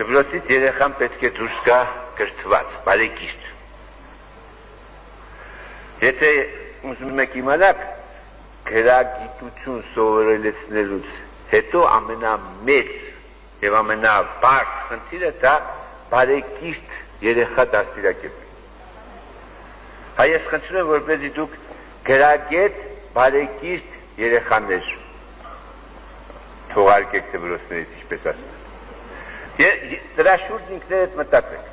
դպրոցից երեխան պետք է դուրս գա կրթված, բարեկիրթ։ Եթե ուզում եք իմանաք, գրագիտություն սովորելուց հետո ամենամեծ եւ ամենաբարձ խնդիրը դա բարեկիրթ երեխա դաստիարակելն է։ Հայ ես խնդրում եմ, որպեսզի դուք գրագետ բարեկիրթ երեխաներ թողարկեք դպրոցներից, ինչպես ասում։ Դրա շուրջ ինքներդ մտածեք։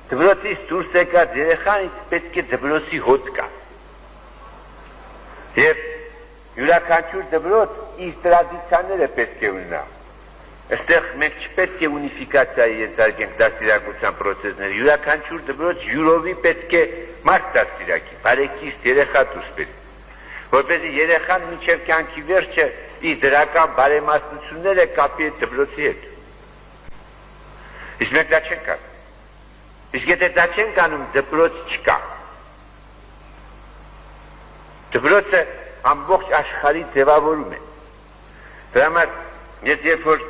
Դպրոցից դուրս եկած երեխան պետք է դպրոցի հոտ կա։ Եվ յուրաքանչյուր դպրոց իր տրադիցիաները պետք է ունենա։ Այստեղ մենք չպետք է ունիֆիկացիայի ենթարկենք դաստիարակության պրոցեսները, յուրաքանչյուր դպրոց յուրովի պետք է մարդ դաստիարակի, բարեկիրթ երեխա դուրս պետք, որպեսզի երեխան մինչև կյանքի վերջը իր դրական բարեմասնությունները կապի այդ դպրոցի հետ։ Իսկ մենք դա չենք անում։ Իսկ եթե դա չենք անում, դպրոց չկա։ Դպրոցը ամբողջ աշխարհի ձևավորում է։ Դրա համար ես երբ որ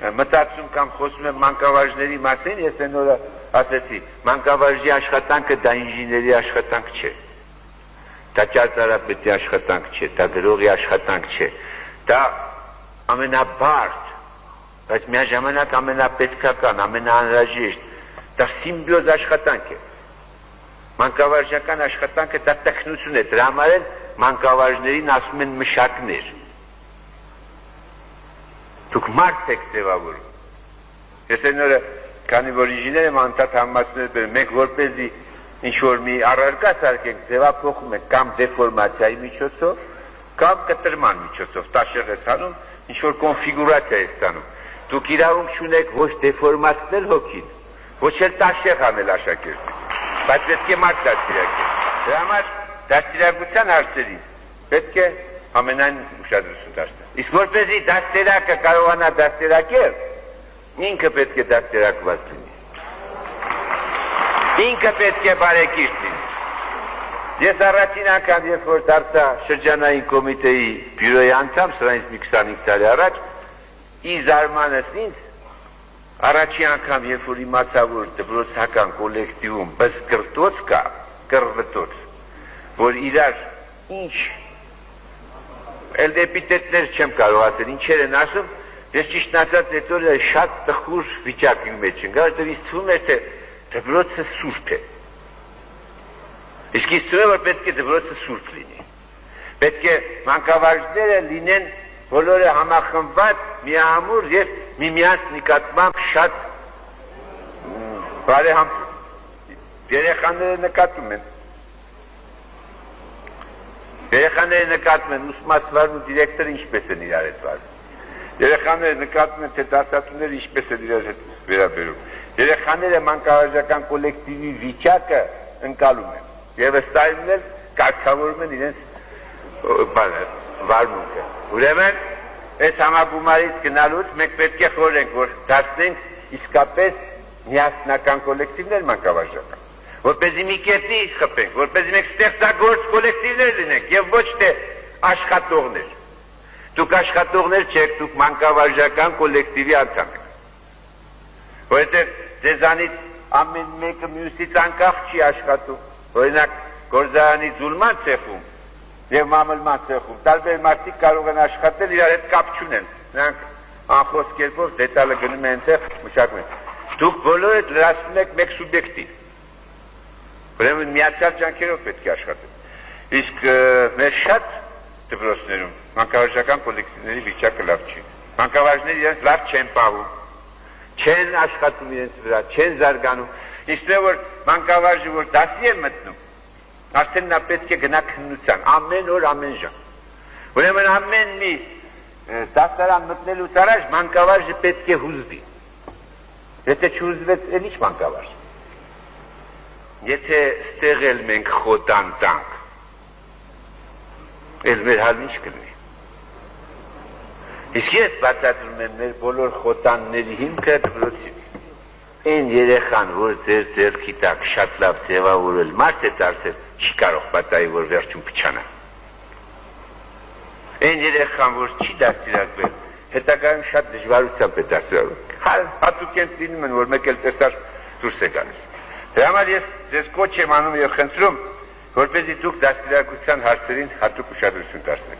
մտածում կամ խոսում եմ մանկավարժների մասին, ես այն օրը ասեցի, մանկավարժի աշխատանքը դա ինժեների աշխատանք չէ, դա ճարտարապետի աշխատանք չէ, դա գրողի աշխատանք չէ, դա ամենաբարդ, բայց միաժամանակ ամենապետքական, ամենաանհրաժեշտ, դա սիմբիոզ աշխատանք է։ Մանկավարժական աշխատանքը դա տեխնություն է, դրա համար էլ մանկավարժներին ասում են մշակներ։ Դուք մարդ եք ձևավորում։ Ես այն օրը, քանի որ ինժեներ եմ անդադ համացնել բերում, մենք որպեսզի ինչ-որ մի առարկա սարքենք, ձևափոխում ենք կամ դեֆորմացիայի միջոցով, կամ կտրման միջոցով, տաշեղ է ստանում, ինչ-որ կոնֆիգուրացիա է ստանում։ Դուք իրավունք չունեք ոչ դեֆորմացնել հոգին, ոչ էլ տաշեղ անել աշակերտին, բայց պետք է մարդ դաստիարակել։ Դրա համար դաստիարակության հարցերին պետք է ամենայն ուշադրություն դարձնել։ Իսկ որպեսզի դաստիարակը կարողանա դաստիարակել, ինքը պետք է դաստիարակված լինի։ Ինքը պետք է բարեկիրթ լինի։ Ես առաջին անգամ, երբ որ դարձա շրջանային կոմիտեի բյուրոյի անդամ, սրանից մի 25 տարի առաջ, ի զարմանս ինձ, առաջի անգամ, երբ որ իմացա, որ դպրոցական կոլեկտիվում բզկրտոց կա, կռվտոց, որ իրար ինչ էպիտետներ չեմ կարող ասել, ինչեր են ասում, ես ճիշտ ասած այդ օրը շատ տխուր վիճակի մեջ ընկա, որտեղ ինձ թվում էր, թե դպրոցը սուրբ է։ Իսկ ինձ թվում է, որ պետք է դպրոցը սուրբ լինի։ Պետք է մանկավարժները լինեն բոլորը համախմբված, միահամուռ եւ միմյանց նկատմամբ շատ բարեհամբույր։ Երեխաները նկատում են։ Երեխաները նկատում են, ուսումնասիրվարն ու դիրեկտորը ինչպես են իրար հետ վարվում։ Երեխաները նկատում են, թե դասատուները ինչպես են իրար հետ վերաբերում։ Երեխաները մանկավարժական կոլեկտիվի վիճակը ընկալում են եւ ըստայինն էլ կարգավորում են իրենց վարմունքը։ Ուրեմն այս համագումարից գնալուց մենք պետք է խորհենք, որ դարձնենք իսկապես միասնական կոլեկտիվներ մանկավարժական, որպեսզի մի կետի խփենք, որպեսզի մենք ստեղծագործ կոլեկտիվներ լինենք եւ ոչ թե աշխատողներ։ Դուք աշխատողներ չեք, դուք մանկավարժական կոլեկտիվի անդամ եք։ Որովհետեւ ձեզանից ամեն մեկը մյուսից անկախ չի աշխատում։ Օրինակ գործարանի ձուլման ցեխում եւ մամլման ցեխում տարբեր մարդիկ կարող են աշխատել, իրար հետ կապ չունեն։ Նրանք անխոս կերպով դետալը գնում են ցեխ, մշակում են։ Դուք բոլորը լրացնում եք մեկ սուբյեկտի։ Ուրեմն միացյալ ջանքերով պետք է աշխատել։ Իսկ մեր շատ դպրոցներում մանկավարժական կոլեկտիվների վիճակը լավ չի։ Մանկավարժները իրենց լավ չեն պահում, չեն աշխատում իրենց վրա, չեն զարգանում։ Իսկ որ մանկավարժը որ դասի է մտնում, արդեն նա պետք է գնա քննության, ամեն օր, ամեն ժամ։ Ուրեմն ամեն մի դասարան մտնելուց առաջ մանկավարժը պետք է հուզվի։ Եթե չհուզվեց, էլ ինչ մանկավարժ։ Եթե ստեղել մենք խոտան տանք, էլ մեր հալն ինչ կլինի։ Իսկ ես բացատրում եմ մեր բոլոր խոտանների հիմքը դպրոցին։ Այն երեխան, որ ձեր ձեռքի տակ շատ լավ ձևավորել մարդ է դարձել, չի կարող պատահի, որ վերջում փչանա։ Այն երեխան, որ չի դաստիարակվել, հետագայում շատ դժվարությամբ է դաստիարակվել։ Հատուկ անգամ լինում են, որ մեկ էլ տեսար դուրս է գալիս։ Դրա համար ես ձեզ կոչ եմ անում եւ խնդրում, որպեսզի դուք դաստիարակության հարցերին հատուկ ուշադրություն դարձնեք։